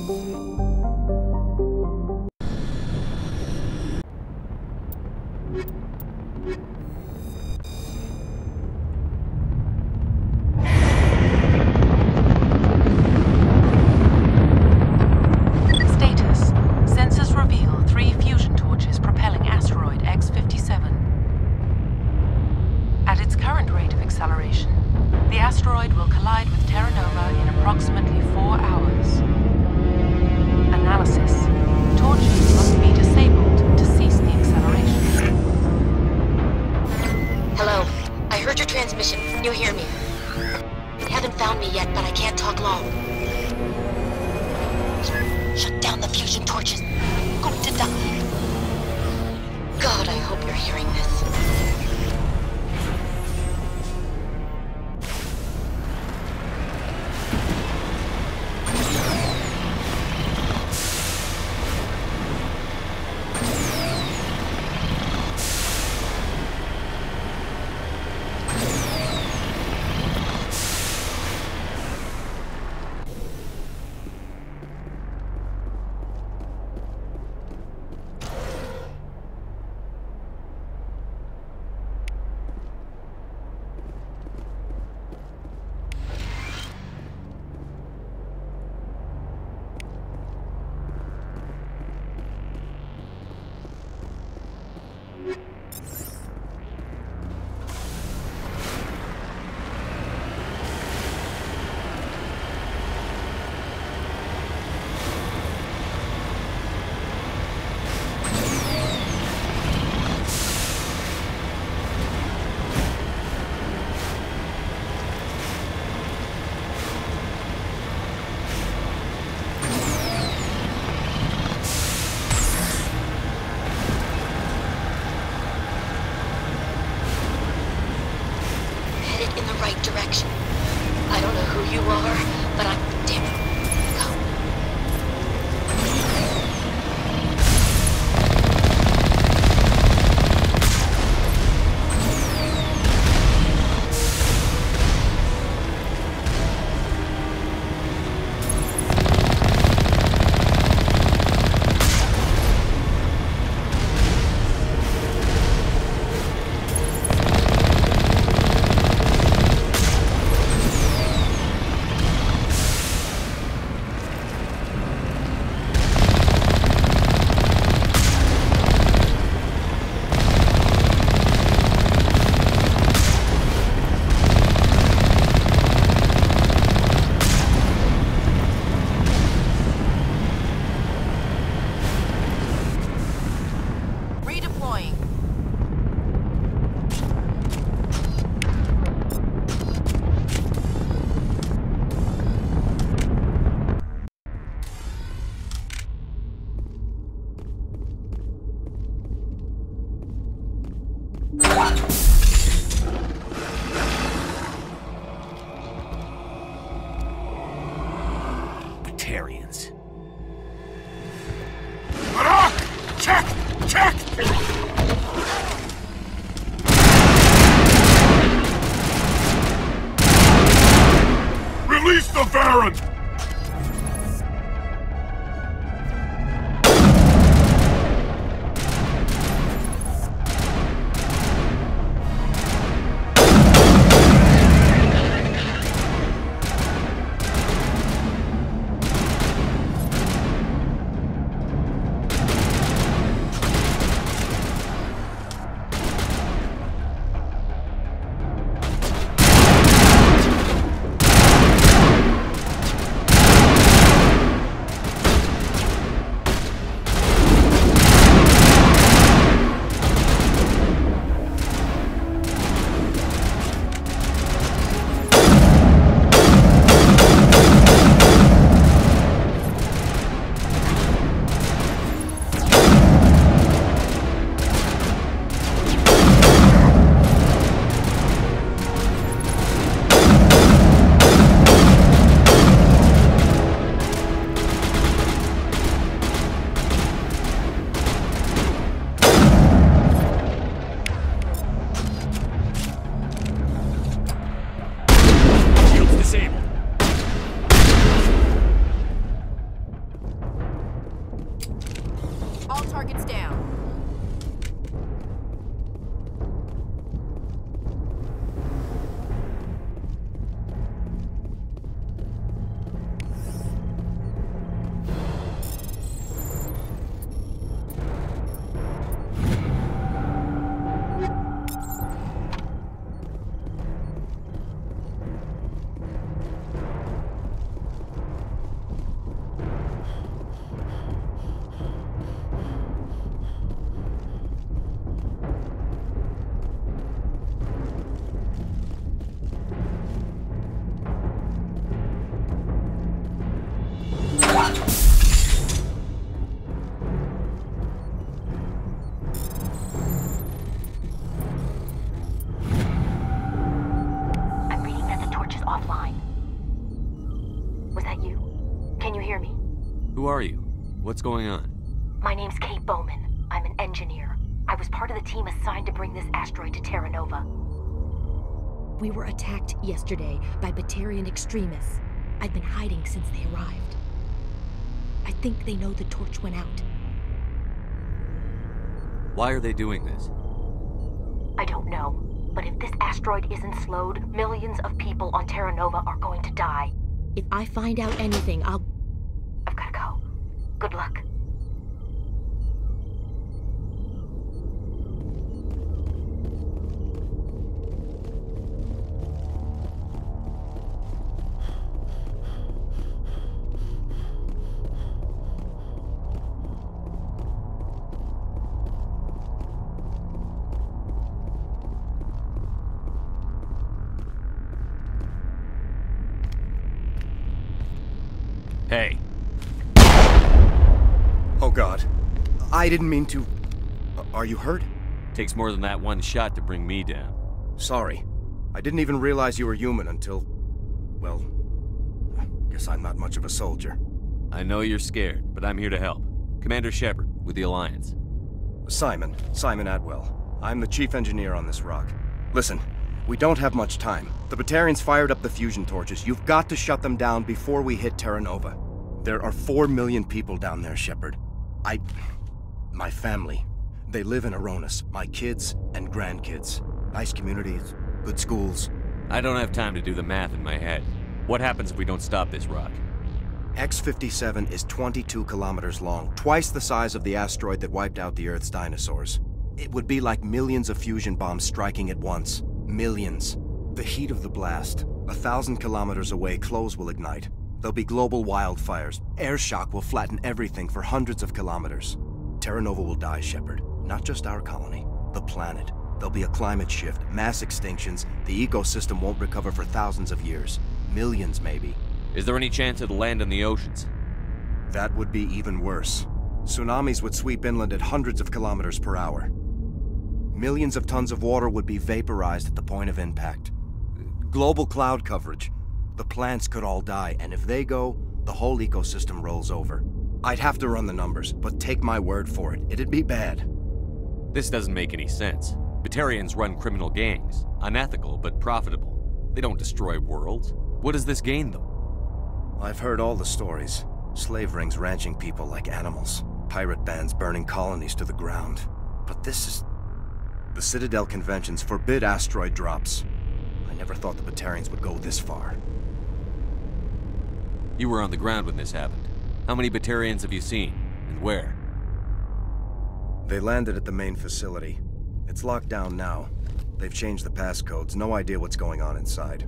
Status. Sensors reveal 3 fusion torches propelling Asteroid X57. At its current rate of acceleration, the asteroid will collide with Terra Nova in approximately 4 hours. Analysis. Torches must be disabled to cease the acceleration. Hello. I heard your transmission. Can you hear me? You haven't found me yet, but I can't talk long. Shut down the fusion torches. I'm going to die. God, I hope you're hearing this. In the right direction. I don't know who you are, but I'm damn it. Batarians. Check! Check! Release the Baron! Can you hear me? Who are you? What's going on? My name's Kate Bowman. I'm an engineer. I was part of the team assigned to bring this asteroid to Terra Nova. We were attacked yesterday by Batarian extremists. I've been hiding since they arrived. I think they know the torch went out. Why are they doing this? I don't know. But if this asteroid isn't slowed, millions of people on Terra Nova are going to die. If I find out anything, I've gotta go. Good luck. Hey. Oh God. I didn't mean to... Are you hurt? Takes more than that one shot to bring me down. Sorry. I didn't even realize you were human until... Well... Guess I'm not much of a soldier. I know you're scared, but I'm here to help. Commander Shepard, with the Alliance. Simon Atwell. I'm the chief engineer on this rock. Listen, we don't have much time. The Batarians fired up the fusion torches. You've got to shut them down before we hit Terra Nova. There are 4 million people down there, Shepard. My family. They live in Aronis. My kids and grandkids. Nice communities, good schools. I don't have time to do the math in my head. What happens if we don't stop this rock? X57 is 22 kilometers long, twice the size of the asteroid that wiped out the Earth's dinosaurs. It would be like millions of fusion bombs striking at once. Millions. The heat of the blast. 1,000 kilometers away, clothes will ignite. There'll be global wildfires. Air shock will flatten everything for hundreds of kilometers. Terra Nova will die, Shepard. Not just our colony. The planet. There'll be a climate shift, mass extinctions. The ecosystem won't recover for thousands of years. Millions, maybe. Is there any chance it'll land in the oceans? That would be even worse. Tsunamis would sweep inland at hundreds of kilometers per hour. Millions of tons of water would be vaporized at the point of impact. Global cloud coverage. The plants could all die, and if they go, the whole ecosystem rolls over. I'd have to run the numbers, but take my word for it, it'd be bad. This doesn't make any sense. Batarians run criminal gangs. Unethical, but profitable. They don't destroy worlds. What does this gain them? I've heard all the stories. Slave rings ranching people like animals. Pirate bands burning colonies to the ground. But this is... The Citadel conventions forbid asteroid drops. I never thought the Batarians would go this far. You were on the ground when this happened. How many Batarians have you seen, and where? They landed at the main facility. It's locked down now. They've changed the passcodes, no idea what's going on inside.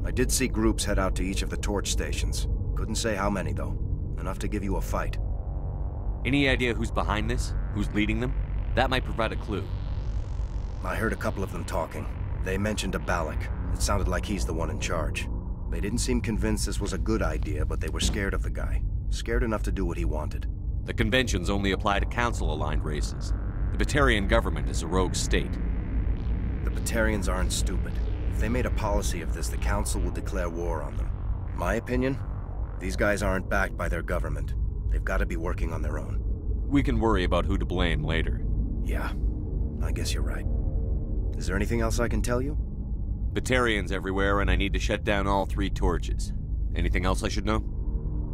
I did see groups head out to each of the torch stations. Couldn't say how many, though. Enough to give you a fight. Any idea who's behind this? Who's leading them? That might provide a clue. I heard a couple of them talking. They mentioned a Balak. It sounded like he's the one in charge. They didn't seem convinced this was a good idea, but they were scared of the guy. Scared enough to do what he wanted. The conventions only apply to council-aligned races. The Batarian government is a rogue state. The Batarians aren't stupid. If they made a policy of this, the council would declare war on them. My opinion? These guys aren't backed by their government. They've got to be working on their own. We can worry about who to blame later. Yeah, I guess you're right. Is there anything else I can tell you? Batarians everywhere, and I need to shut down all 3 torches. Anything else I should know?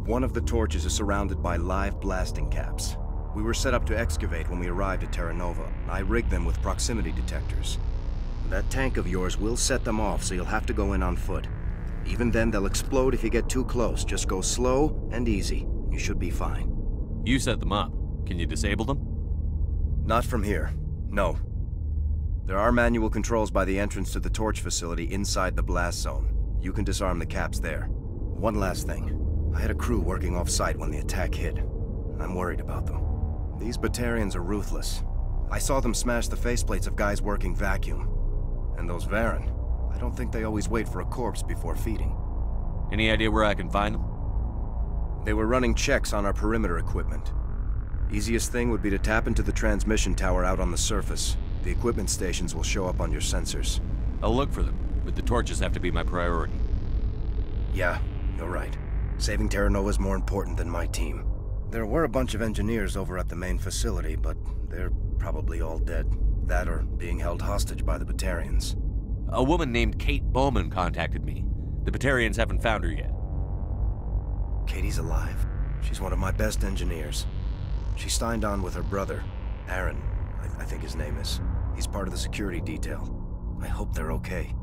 One of the torches is surrounded by live blasting caps. We were set up to excavate when we arrived at Terra Nova. I rigged them with proximity detectors. That tank of yours will set them off, so you'll have to go in on foot. Even then, they'll explode if you get too close. Just go slow and easy. You should be fine. You set them up. Can you disable them? Not from here. No. There are manual controls by the entrance to the torch facility inside the blast zone. You can disarm the caps there. One last thing. I had a crew working off-site when the attack hit. I'm worried about them. These Batarians are ruthless. I saw them smash the faceplates of guys working vacuum. And those Varen, I don't think they always wait for a corpse before feeding. Any idea where I can find them? They were running checks on our perimeter equipment. Easiest thing would be to tap into the transmission tower out on the surface. The equipment stations will show up on your sensors. I'll look for them, but the torches have to be my priority. Yeah, you're right. Saving Terra Nova is more important than my team. There were a bunch of engineers over at the main facility, but they're probably all dead. That or being held hostage by the Batarians. A woman named Kate Bowman contacted me. The Batarians haven't found her yet. Katie's alive. She's one of my best engineers. She signed on with her brother, Aaron, I think his name is. He's part of the security detail. I hope they're okay.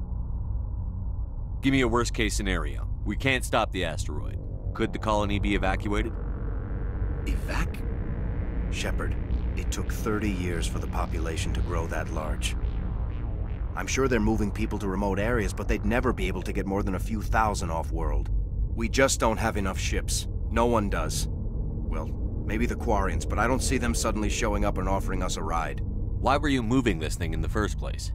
Give me a worst-case scenario. We can't stop the asteroid. Could the colony be evacuated? Evac? Shepard, it took 30 years for the population to grow that large. I'm sure they're moving people to remote areas, but they'd never be able to get more than a few thousand off-world. We just don't have enough ships. No one does. Well, maybe the Quarians, but I don't see them suddenly showing up and offering us a ride. Why were you moving this thing in the first place?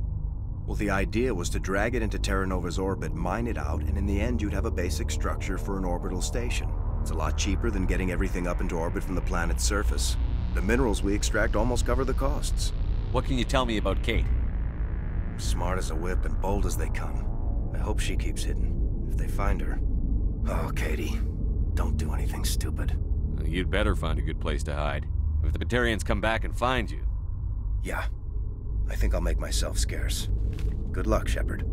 Well, the idea was to drag it into Terra Nova's orbit, mine it out, and in the end you'd have a basic structure for an orbital station. It's a lot cheaper than getting everything up into orbit from the planet's surface. The minerals we extract almost cover the costs. What can you tell me about Kate? Smart as a whip and bold as they come. I hope she keeps hidden, if they find her. Oh, Katie, don't do anything stupid. You'd better find a good place to hide. If the Batarians come back and find you... Yeah, I think I'll make myself scarce. Good luck, Shepard.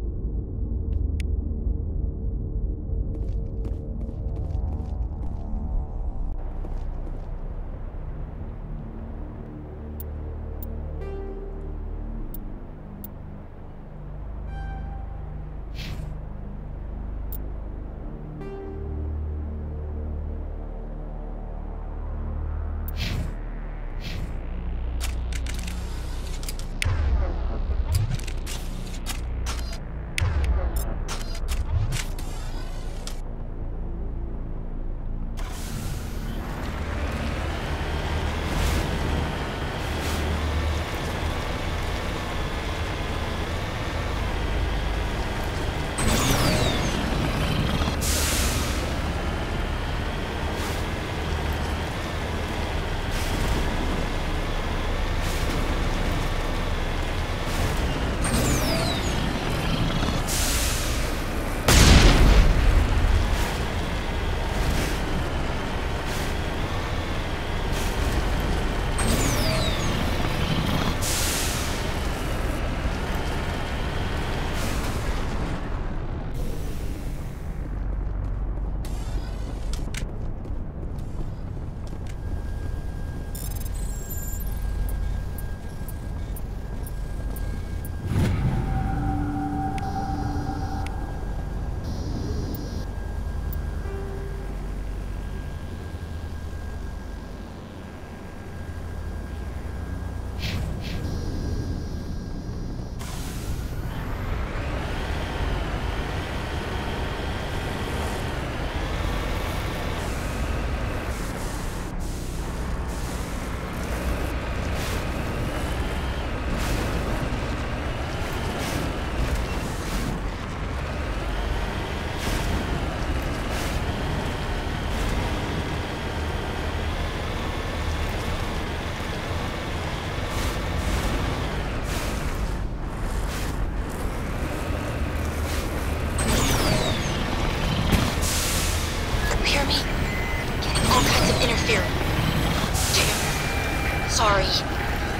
Sorry.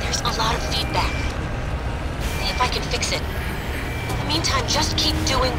There's a lot of feedback. See if I can fix it. In the meantime, just keep doing...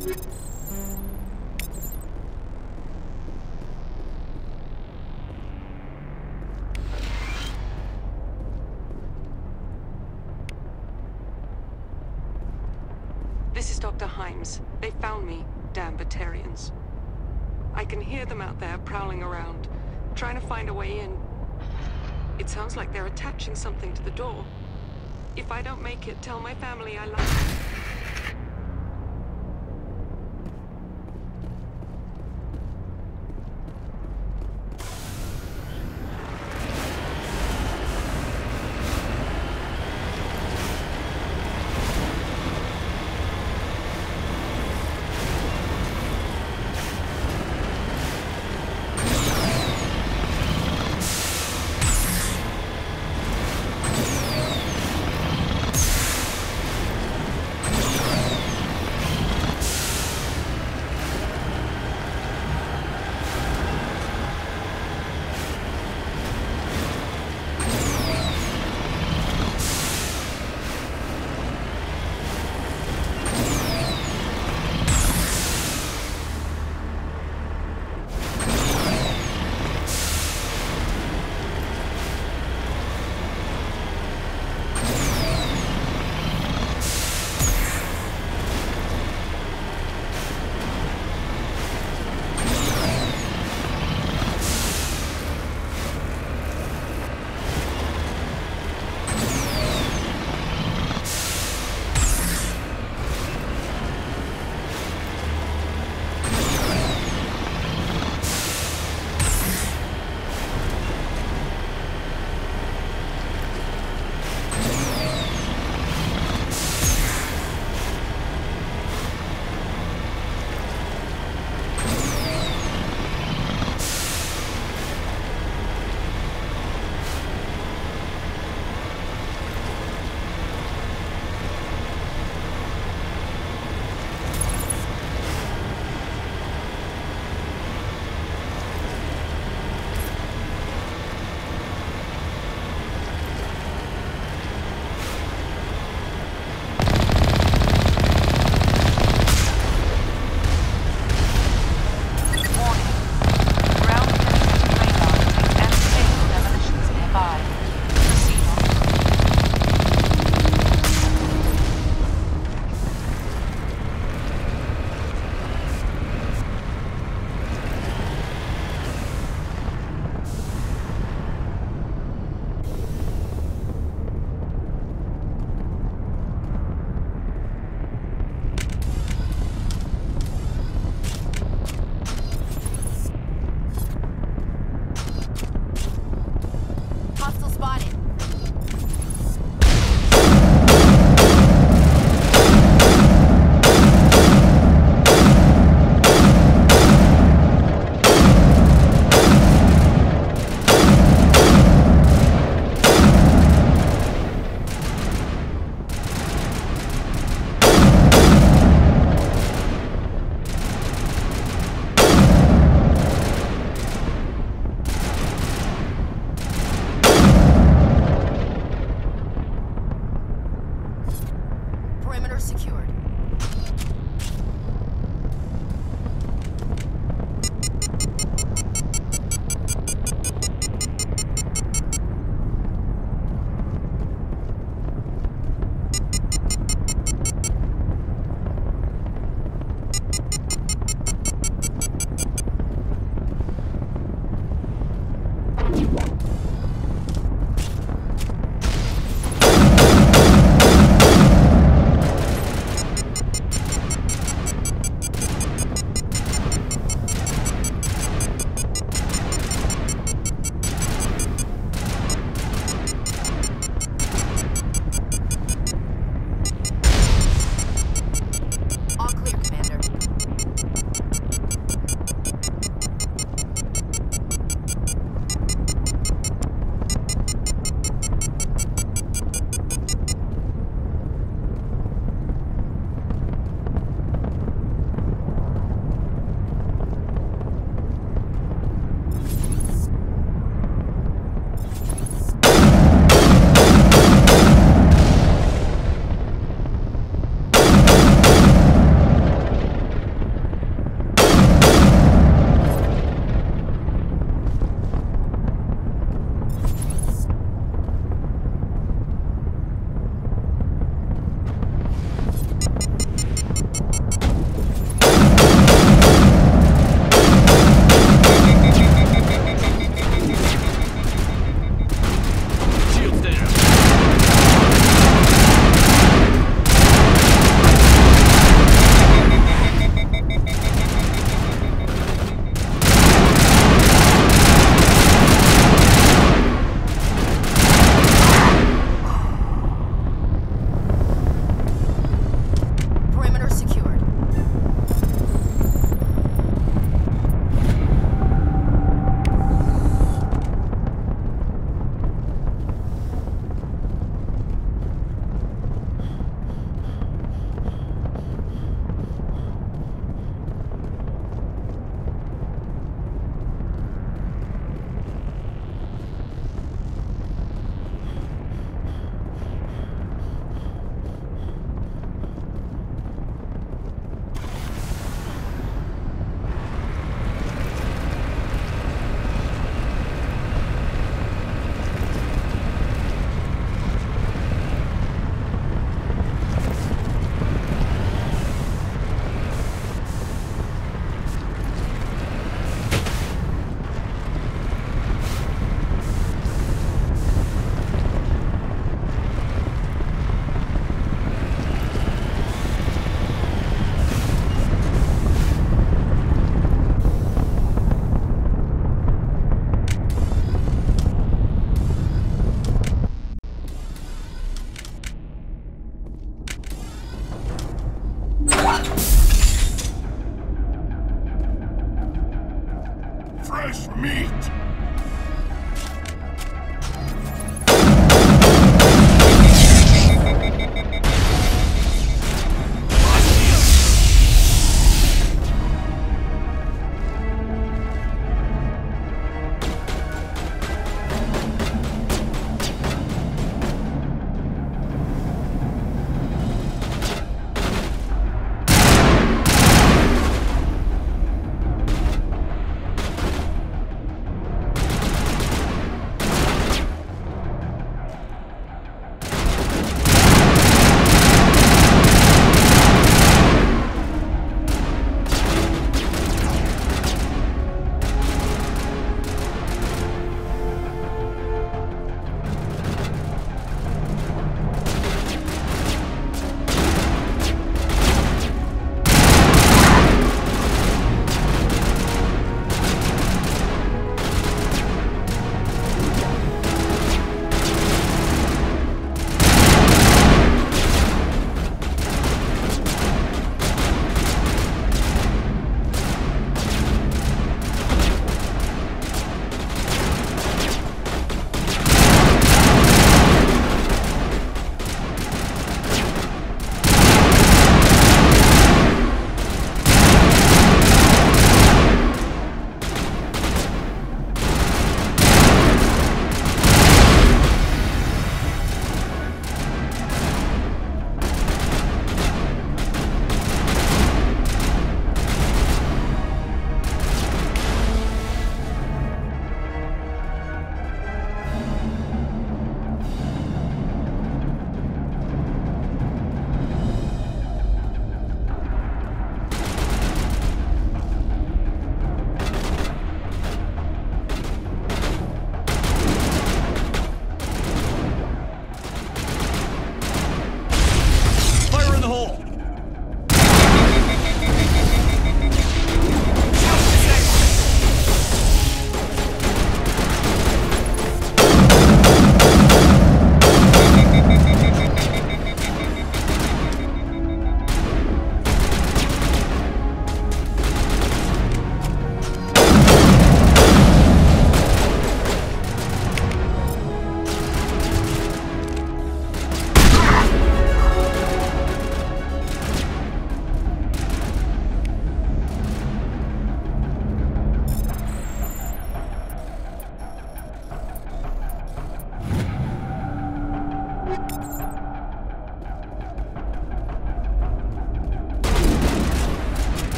This is Dr. Himes. They found me, damn Batarians. I can hear them out there prowling around, trying to find a way in. It sounds like they're attaching something to the door. If I don't make it, tell my family I love them.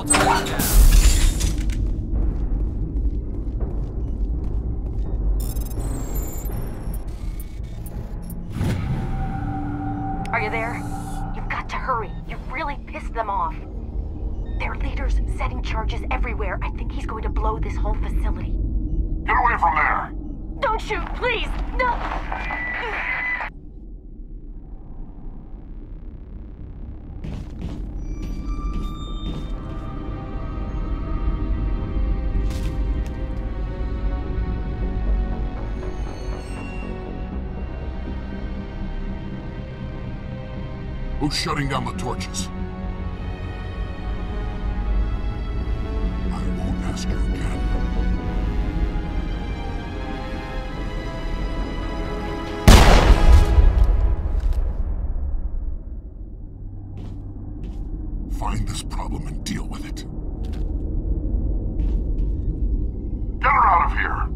All-targets down. Are you there? You've got to hurry. You've really pissed them off. Their leader's setting charges everywhere. I think he's going to blow this whole facility. Get away from there! Don't shoot, please! No! Who's shutting down the torches? I won't ask you again. Find this problem and deal with it. Get her out of here!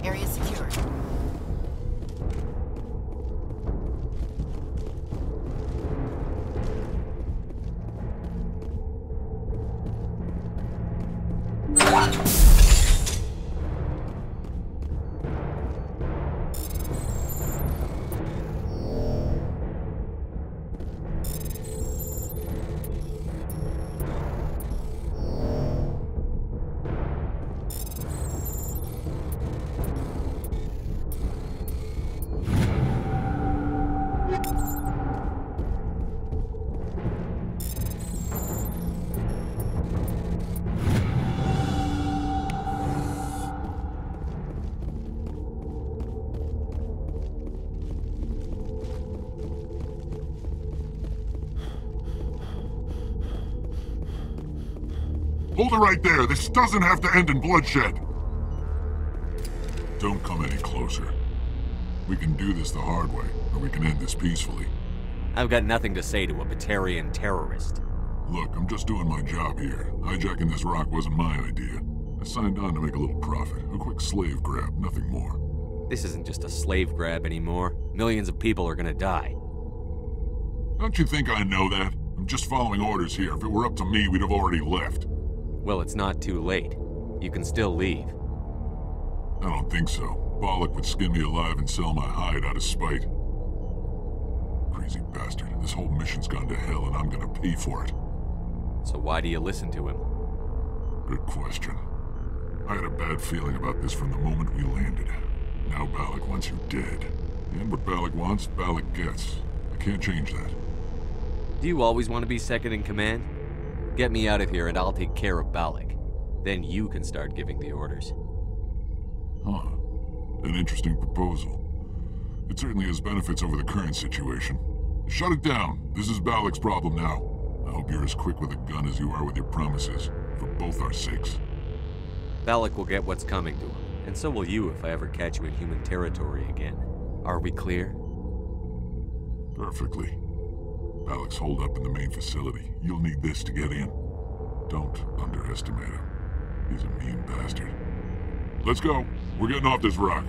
Area secure. Hold it right there. This doesn't have to end in bloodshed. Don't come any closer. We can do this the hard way, or we can end this peacefully. I've got nothing to say to a Batarian terrorist. Look, I'm just doing my job here. Hijacking this rock wasn't my idea. I signed on to make a little profit. A quick slave grab, nothing more. This isn't just a slave grab anymore. Millions of people are gonna die. Don't you think I know that? I'm just following orders here. If it were up to me, we'd have already left. Well, it's not too late. You can still leave. I don't think so. Bollock would skin me alive and sell my hide out of spite. Crazy bastard. This whole mission's gone to hell and I'm gonna pay for it. So why do you listen to him? Good question. I had a bad feeling about this from the moment we landed. Now Bollock wants you dead. And what Bollock wants, Bollock gets. I can't change that. Do you always want to be second in command? Get me out of here and I'll take care of Balak. Then you can start giving the orders. Huh. An interesting proposal. It certainly has benefits over the current situation. Shut it down. This is Balak's problem now. I hope you're as quick with a gun as you are with your promises. For both our sakes. Balak will get what's coming to him. And so will you if I ever catch you in human territory again. Are we clear? Perfectly. Balak's holed up in the main facility. You'll need this to get in. Don't underestimate him. He's a mean bastard. Let's go. We're getting off this rock.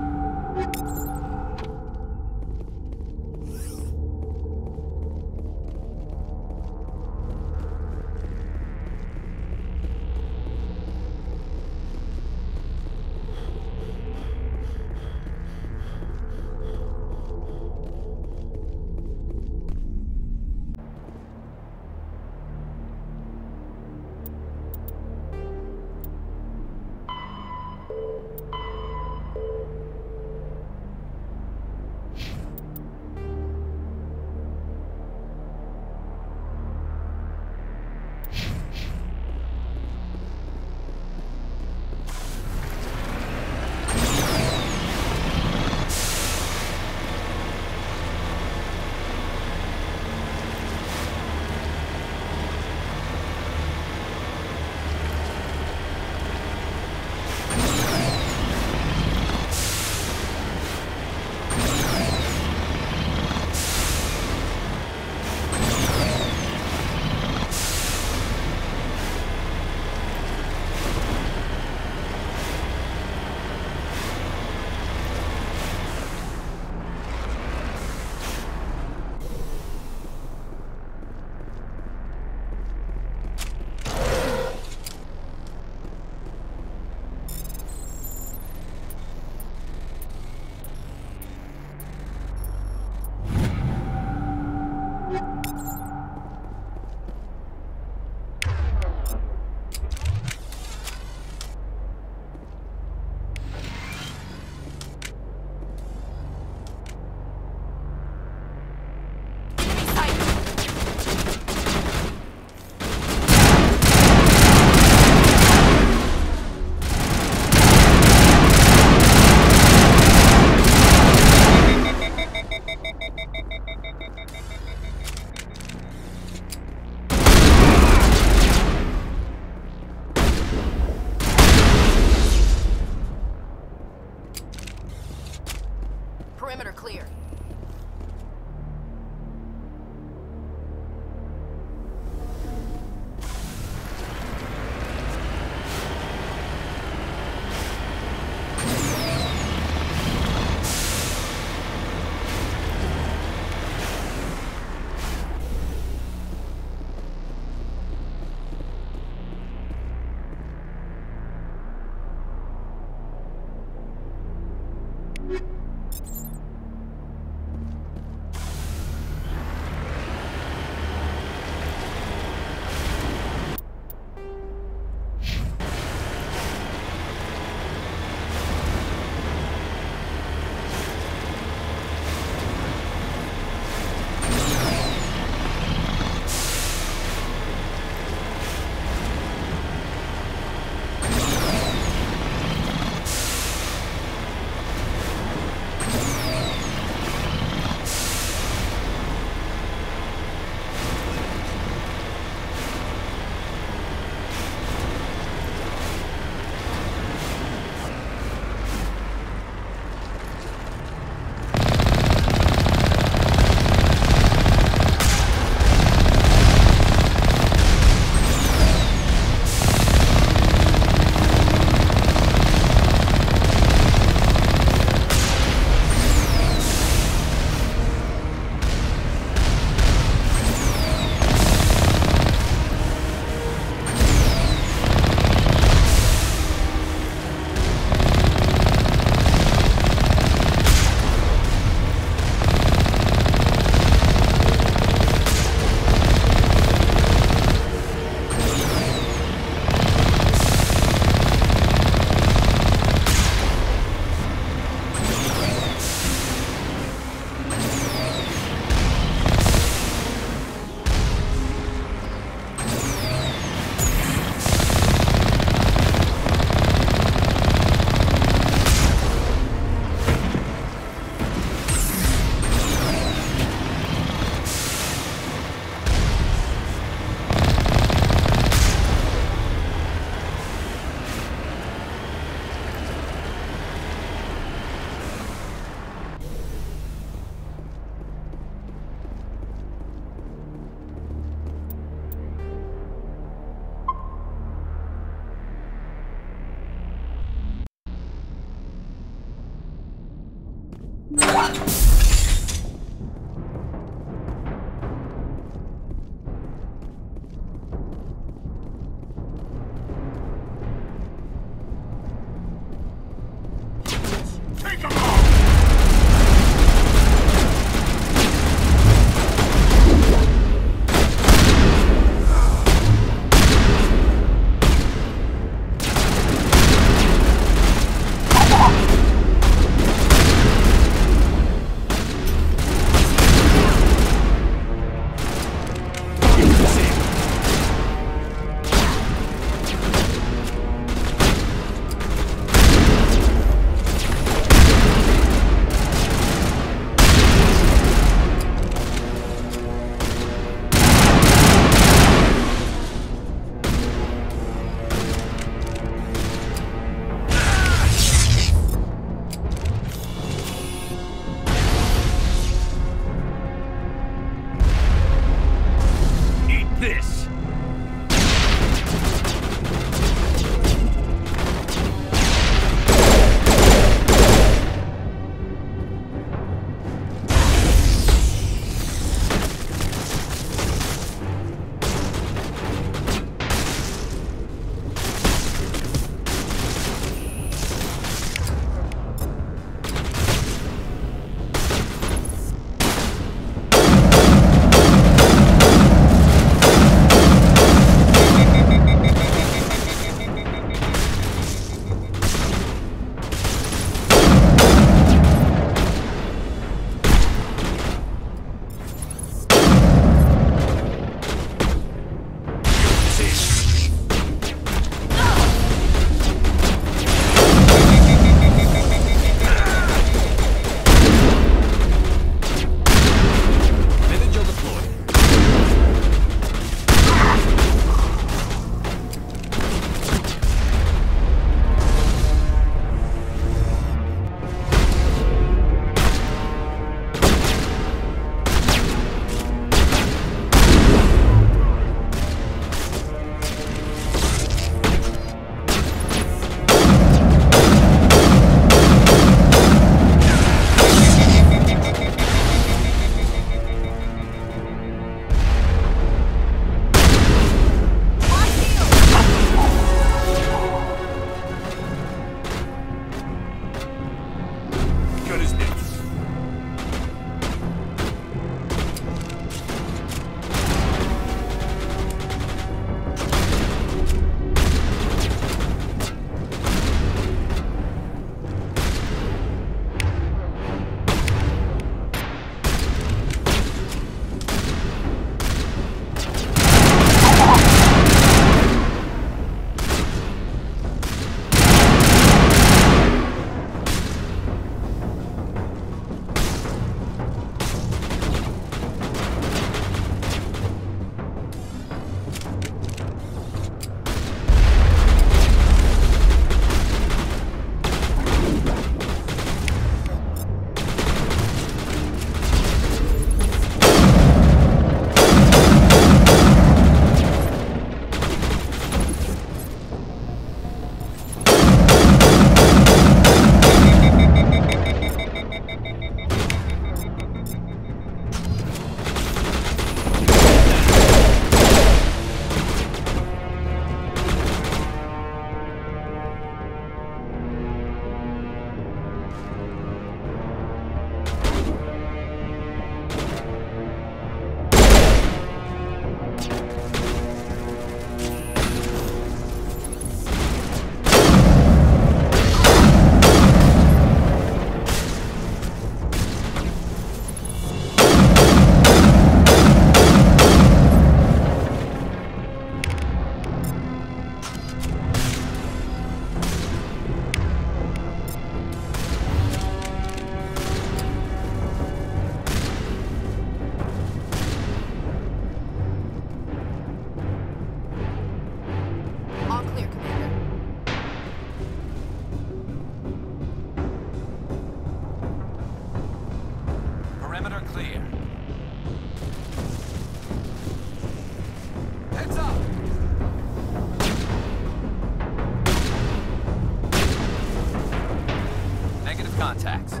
contacts.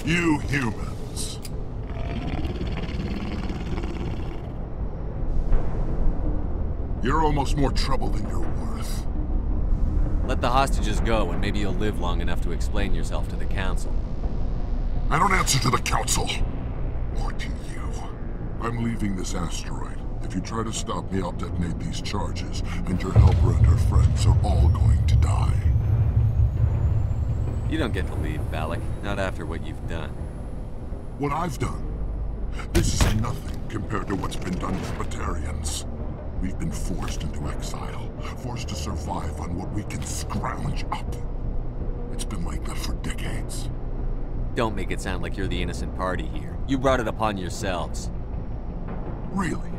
You humans. You're almost more trouble than you're worth. Let the hostages go, and maybe you'll live long enough to explain yourself to the Council. I don't answer to the Council. Or to you. I'm leaving this asteroid. If you try to stop me, I'll detonate these charges, and your helper and her friends are all going to die. You don't get to leave, Balak. Not after what you've done. What I've done? This is nothing compared to what's been done to Batarians. We've been forced into exile, forced to survive on what we can scrounge up. It's been like that for decades. Don't make it sound like you're the innocent party here. You brought it upon yourselves. Really?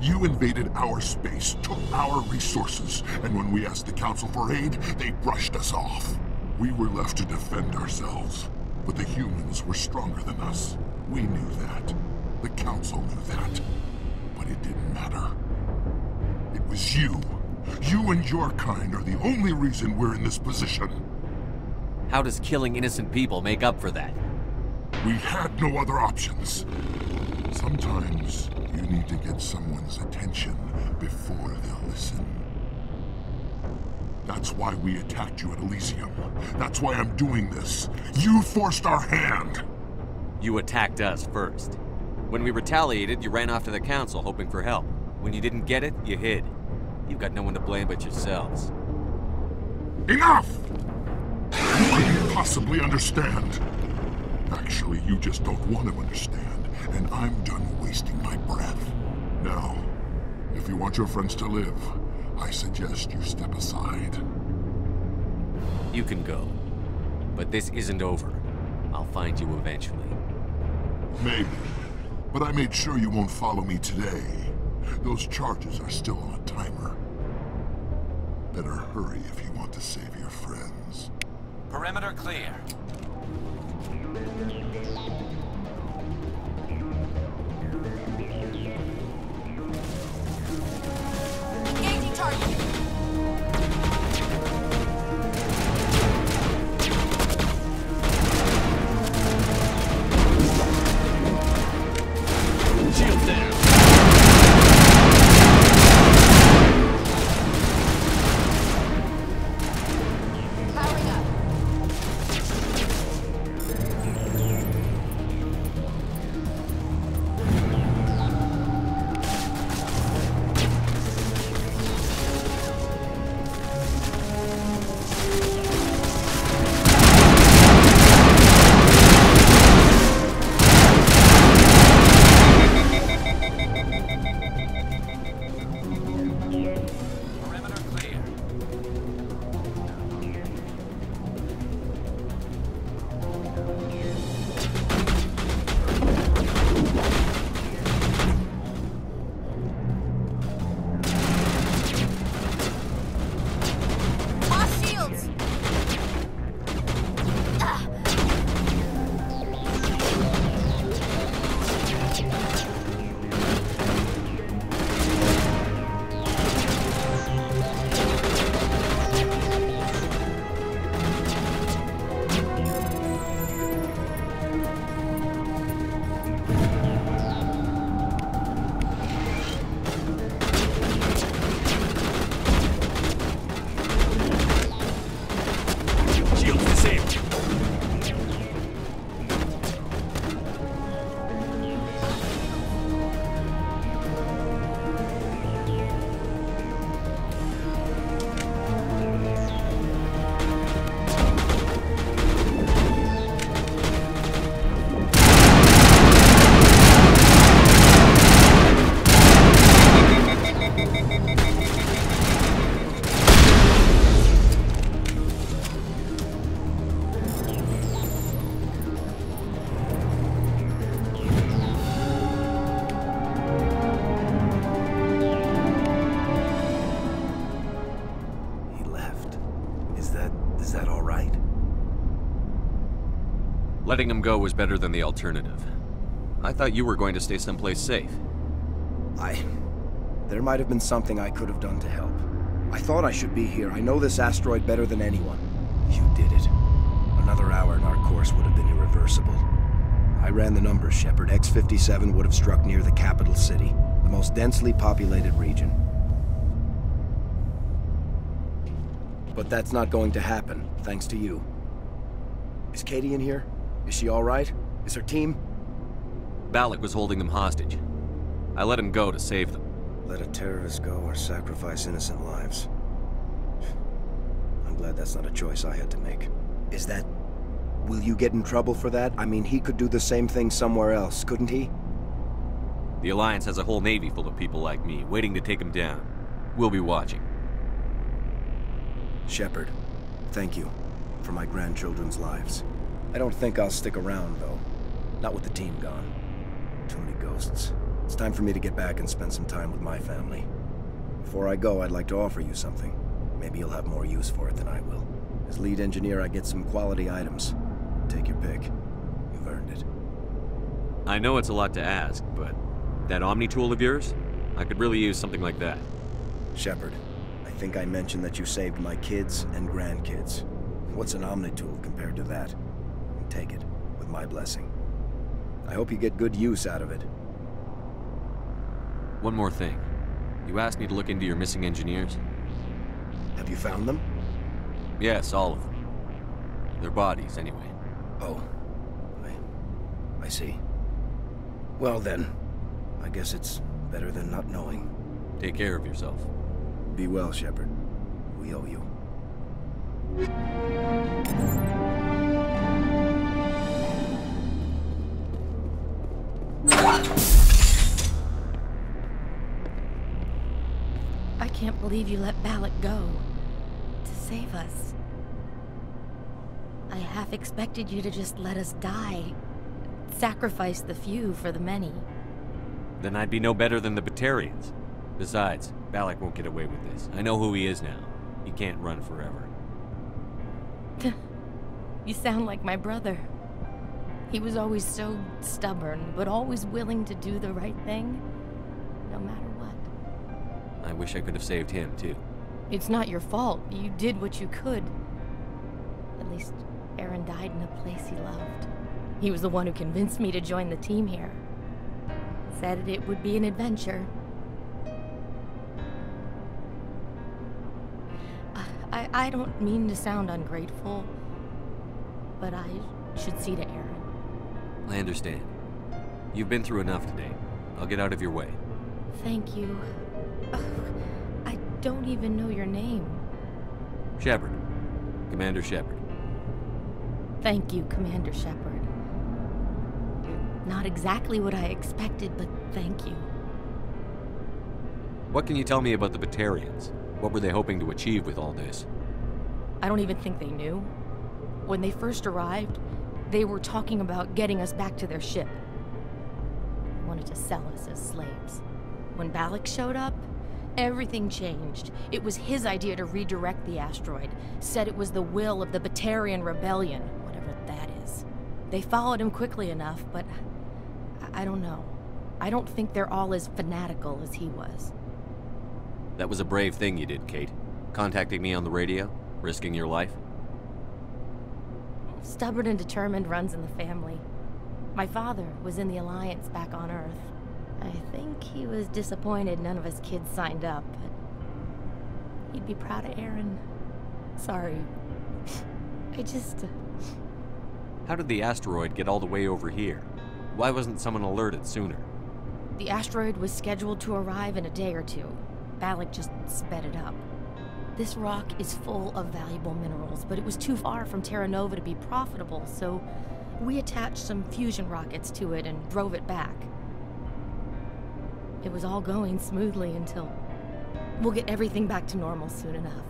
You invaded our space, took our resources, and when we asked the Council for aid, they brushed us off. We were left to defend ourselves, but the humans were stronger than us. We knew that. The Council knew that. But it didn't matter. It was you. You and your kind are the only reason we're in this position. How does killing innocent people make up for that? We had no other options. Sometimes you need to get someone's attention before they'll listen. That's why we attacked you at Elysium. That's why I'm doing this. You forced our hand! You attacked us first. When we retaliated, you ran off to the Council hoping for help. When you didn't get it, you hid. You've got no one to blame but yourselves. Enough! You couldn't possibly understand. Actually, you just don't want to understand, and I'm done wasting my breath. Now, if you want your friends to live, I suggest you step aside. You can go. But this isn't over. I'll find you eventually. Maybe. But I made sure you won't follow me today. Those charges are still on a timer. Better hurry if you want to save your friends. Perimeter clear. Engaging target. Shield down! Powering up. Perimeter clear. Lost shields. Shields disabled! He left. Is that all right? Letting him go was better than the alternative. I thought you were going to stay someplace safe. There might have been something I could have done to help. I thought I should be here. I know this asteroid better than anyone. You did it. Another hour and our course would have been irreversible. I ran the numbers, Shepard. X57 would have struck near the capital city, the most densely populated region. But that's not going to happen, thanks to you. Is Katie in here? Is she all right? Is her team? Balak was holding them hostage. I let him go to save them. Let a terrorist go or sacrifice innocent lives. I'm glad that's not a choice I had to make. Is that... Will you get in trouble for that? I mean, he could do the same thing somewhere else, couldn't he? The Alliance has a whole navy full of people like me, waiting to take him down. We'll be watching. Shepard, thank you for my grandchildren's lives. I don't think I'll stick around, though. Not with the team gone. Too many ghosts. It's time for me to get back and spend some time with my family. Before I go, I'd like to offer you something. Maybe you'll have more use for it than I will. As lead engineer, I get some quality items. Take your pick. You've earned it. I know it's a lot to ask, but that Omni tool of yours? I could really use something like that. Shepard, I think I mentioned that you saved my kids and grandkids. What's an Omni tool compared to that? Take it, with my blessing. I hope you get good use out of it. One more thing. You asked me to look into your missing engineers? Have you found them? Yes, all of them. Their bodies, anyway. Oh. I see. Well then, I guess it's better than not knowing. Take care of yourself. Be well, Shepard. We owe you. I can't believe you let Balak go. To save us. I half expected you to just let us die. Sacrifice the few for the many. Then I'd be no better than the Batarians. Besides, Balak won't get away with this. I know who he is now. He can't run forever. You sound like my brother. He was always so stubborn, but always willing to do the right thing, no matter what. I wish I could have saved him, too. It's not your fault. You did what you could. At least, Aaron died in a place he loved. He was the one who convinced me to join the team here. Said it would be an adventure. I don't mean to sound ungrateful, but I should see to Aaron. I understand. You've been through enough today. I'll get out of your way. Thank you. I don't even know your name. Shepard. Commander Shepard. Thank you, Commander Shepard. Not exactly what I expected, but thank you. What can you tell me about the Batarians? What were they hoping to achieve with all this? I don't even think they knew. When they first arrived, they were talking about getting us back to their ship. They wanted to sell us as slaves. When Balak showed up, everything changed. It was his idea to redirect the asteroid. Said it was the will of the Batarian Rebellion, whatever that is. They followed him quickly enough, but I don't know. I don't think they're all as fanatical as he was. That was a brave thing you did, Kate. Contacting me on the radio, risking your life. Stubborn and determined runs in the family. My father was in the Alliance back on Earth. I think he was disappointed none of his kids signed up, but he'd be proud of Aaron. Sorry. How did the asteroid get all the way over here? Why wasn't someone alerted sooner? The asteroid was scheduled to arrive in a day or two. Balak just sped it up. This rock is full of valuable minerals, but it was too far from Terra Nova to be profitable, so we attached some fusion rockets to it and drove it back. It was all going smoothly until... We'll get everything back to normal soon enough.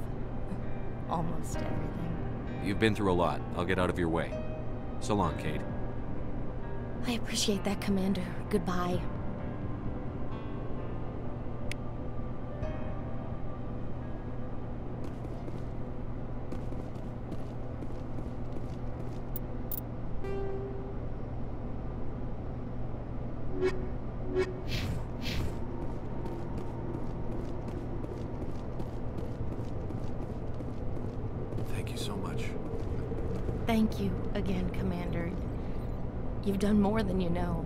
Almost everything. You've been through a lot. I'll get out of your way. So long, Kate. I appreciate that, Commander. Goodbye. Thank you so much. Thank you again, Commander. You've done more than you know.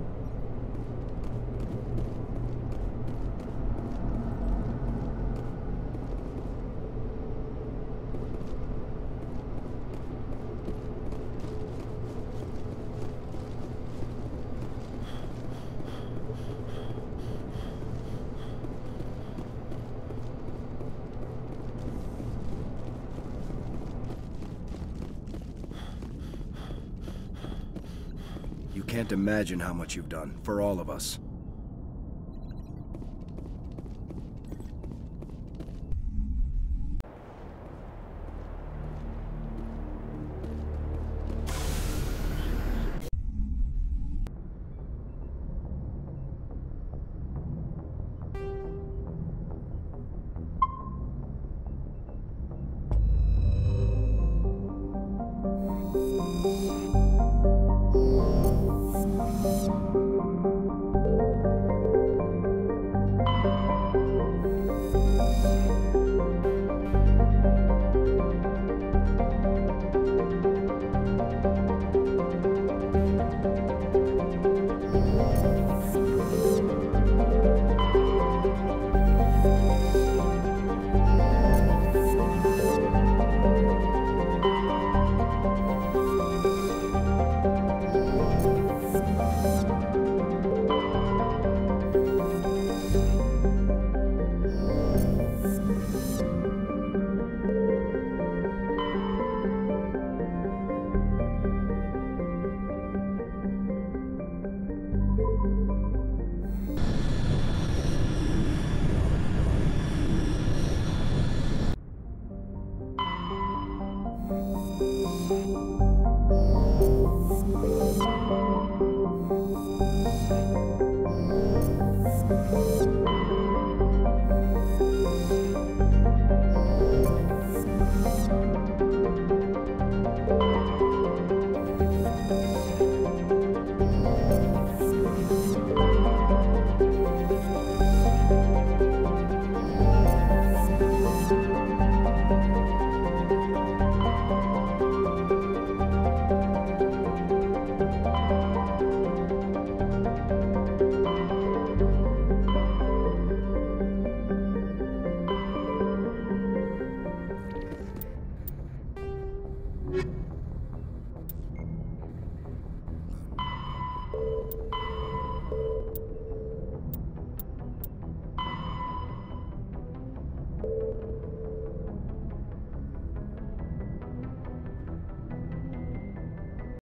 You can't imagine how much you've done, for all of us.